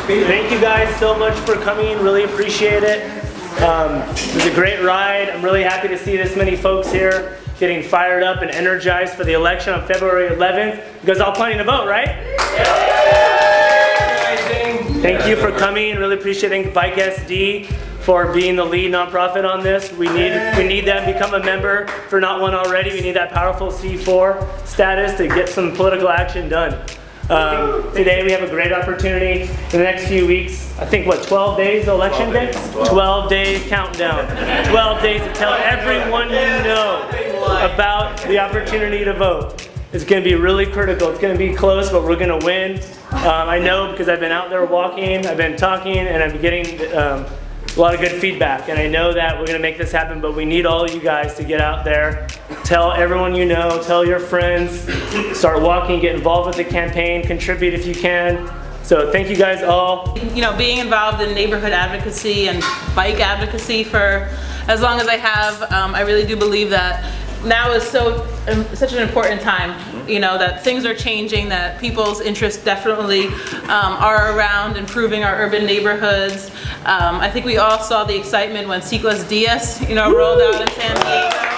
Thank you guys so much for coming. Really appreciate it. It was a great ride. I'm really happy to see this many folks here getting fired up and energized for the election on February 11th. You guys all planning to vote, right? Thank you for coming. Really appreciating BikeSD for being the lead nonprofit on this. We need them to become a member. If you're not one already, we need that powerful C4 status to get some political action done. Today we have a great opportunity. In the next few weeks, I think 12 days election day? 12 days countdown. 12 days to tell everyone you know about the opportunity to vote. It's going to be really critical. It's going to be close, but we're going to win. I know because I've been out there walking, I've been talking, and I'm getting a lot of good feedback. And I know that we're going to make this happen, but we need all of you guys to get out there. Tell everyone you know, tell your friends, start walking, get involved with the campaign, contribute if you can. So thank you guys all. You know, being involved in neighborhood advocacy and bike advocacy for as long as I have, I really do believe that now is such an important time, you know, that things are changing, that people's interests definitely are around improving our urban neighborhoods. I think we all saw the excitement when Ciclas Diaz, you know, rolled out in San Diego.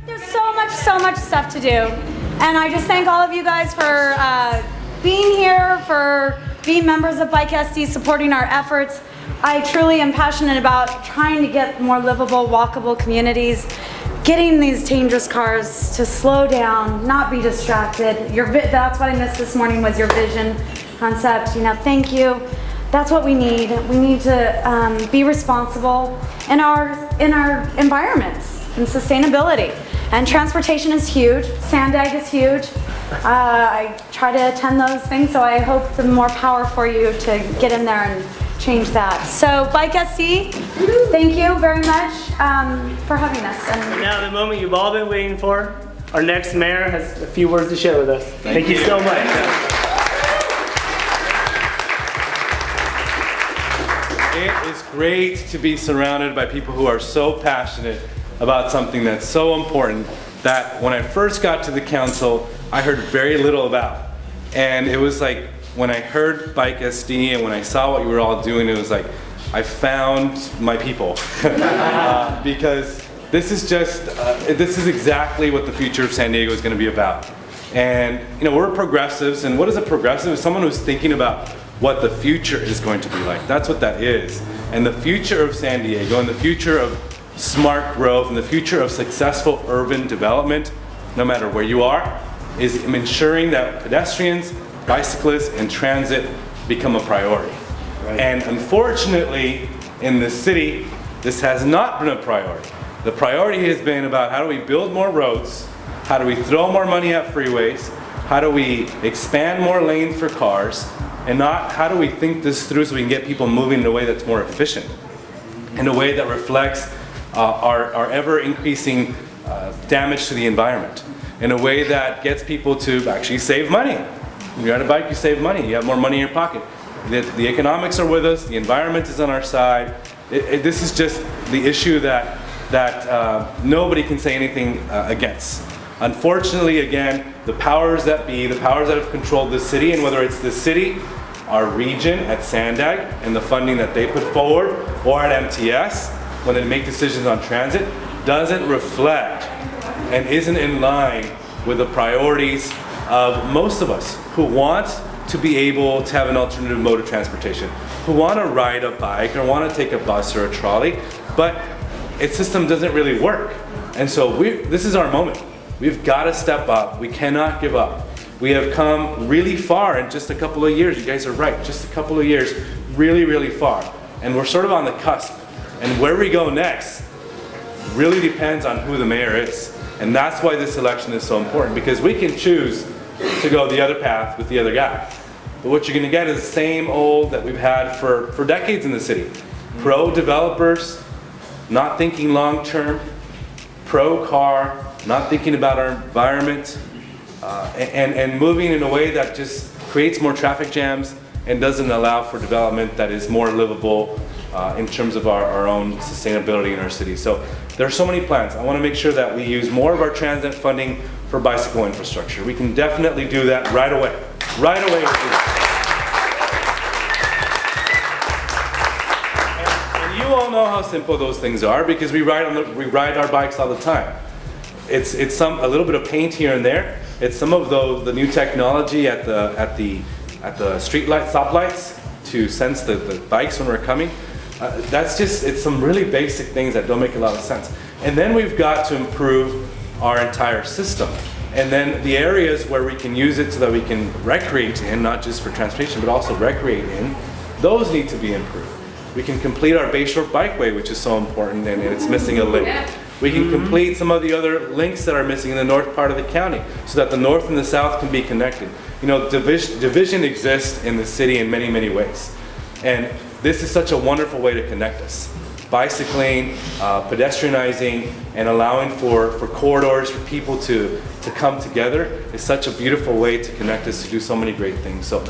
There's so much stuff to do. And I just thank all of you guys for being here, for being members of BikeSD, supporting our efforts. I truly am passionate about trying to get more livable, walkable communities, getting these dangerous cars to slow down, not be distracted. That's what I missed this morning was your vision concept. You know, thank you. That's what we need. We need to be responsible in our environments and sustainability. And transportation is huge. Sandag is huge. I try to attend those things, so I hope the more power for you to get in there and change that. So BikeSD, thank you very much for having us. And now the moment you've all been waiting for, our next mayor has a few words to share with us. Thank you so much. It is great to be surrounded by people who are so passionate about something that's so important that when I first got to the council, I heard very little about. And it was like, when I heard BikeSD and when I saw what you were all doing, it was like, I found my people. Because this is just, this is exactly what the future of San Diego is going to be about. And you know, we're progressives, and what is a progressive? It's someone who's thinking about what the future is going to be like. That's what that is. And the future of San Diego, and the future of smart growth, and the future of successful urban development, no matter where you are, is ensuring that pedestrians, bicyclists, and transit become a priority. Right. And unfortunately, in this city, this has not been a priority. The priority has been about how do we build more roads, how do we throw more money at freeways, how do we expand more lanes for cars, and not how do we think this through so we can get people moving in a way that's more efficient, in a way that reflects our ever-increasing damage to the environment, in a way that gets people to actually save money. When you're on a bike, you save money. You have more money in your pocket. The economics are with us. The environment is on our side. This is just the issue that nobody can say anything against. Unfortunately, again, the powers that be, the powers that have controlled the city, and whether it's the city, our region at Sandag, and the funding that they put forward, or at MTS, when they make decisions on transit, doesn't reflect and isn't in line with the priorities of most of us who want to be able to have an alternative mode of transportation, who want to ride a bike or want to take a bus or a trolley, but its system doesn't really work. And so this is our moment. We've got to step up. We cannot give up. We have come really far in just a couple of years. You guys are right, just a couple of years, really, really far. And we're sort of on the cusp. And where we go next really depends on who the mayor is. And that's why this election is so important, because we can choose to go the other path with the other guy. But what you're going to get is the same old that we've had for decades in the city. Pro-developers, not thinking long-term, pro-car, not thinking about our environment, and moving in a way that just creates more traffic jams and doesn't allow for development that is more livable in terms of our own sustainability in our city. So there are so many plans. I want to make sure that we use more of our transit funding for bicycle infrastructure. We can definitely do that right away. Right away. all know how simple those things are because we ride our bikes all the time. It's a little bit of paint here and there. It's some of the new technology at the street light stoplights to sense the bikes when we're coming. It's some really basic things that don't make a lot of sense. And then we've got to improve our entire system. And then the areas where we can use it so that we can recreate in, not just for transportation, but also recreate in, those need to be improved. We can complete our Bayshore Bikeway, which is so important, and it's missing a link. We can complete some of the other links that are missing in the north part of the county so that the north and the south can be connected. You know, division exists in the city in many, many ways. And this is such a wonderful way to connect us. Bicycling, pedestrianizing, and allowing for corridors for people to come together is such a beautiful way to connect us to do so many great things. So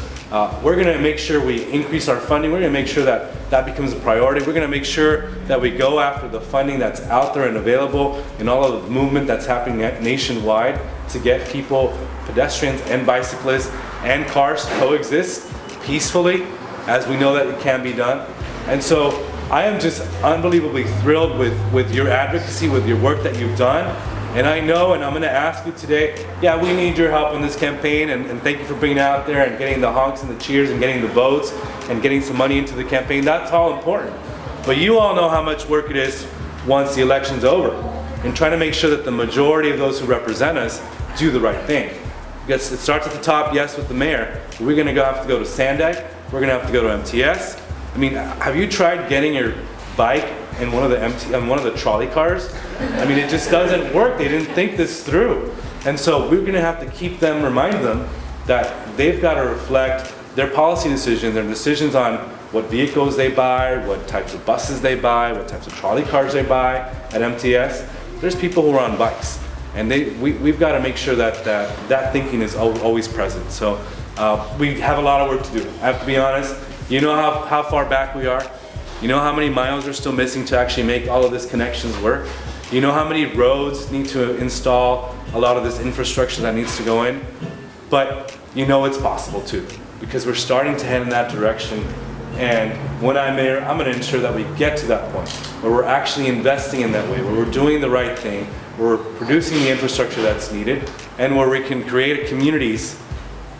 we're going to make sure we increase our funding. We're going to make sure that becomes a priority. We're going to make sure that we go after the funding that's out there and available and all of the movement that's happening nationwide to get people, pedestrians and bicyclists and cars to coexist peacefully, as we know that it can be done. And so I am just unbelievably thrilled with your advocacy, with your work that you've done. And I know, and I'm going to ask you today, yeah, we need your help in this campaign, and thank you for being out there and getting the honks and the cheers and getting the votes and getting some money into the campaign. That's all important. But you all know how much work it is once the election's over, and trying to make sure that the majority of those who represent us do the right thing. Because it starts at the top, yes, with the mayor, but we're going to have to go to Sandag, we're going to have to go to MTS. I mean, have you tried getting your bike in one of the trolley cars? I mean, it just doesn't work. They didn't think this through. And so we're going to have to remind them that they've got to reflect their policy decisions, their decisions on what vehicles they buy, what types of buses they buy, what types of trolley cars they buy at MTS. There's people who are on bikes, and we've got to make sure that thinking is always present. So we have a lot of work to do. I have to be honest. You know how far back we are. You know how many miles are still missing to actually make all of these connections work. You know how many roads need to install a lot of this infrastructure that needs to go in. But you know it's possible too, because we're starting to head in that direction. And when I'm mayor, I'm going to ensure that we get to that point where we're actually investing in that way, where we're doing the right thing, where we're producing the infrastructure that's needed, and where we can create communities,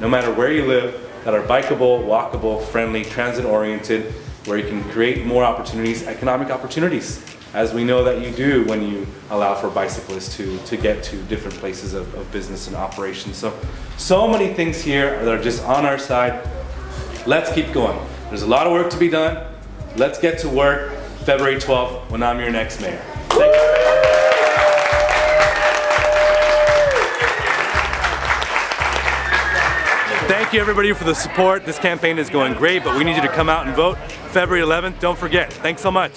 no matter where you live, that are bikeable, walkable, friendly, transit-oriented, where you can create more opportunities, economic opportunities, as we know that you do when you allow for bicyclists to get to different places of business and operations. So many things here that are just on our side. Let's keep going. There's a lot of work to be done. Let's get to work February 12th when I'm your next mayor. Thank you. Thank you everybody for the support. This campaign is going great, but we need you to come out and vote February 11th. Don't forget. Thanks so much.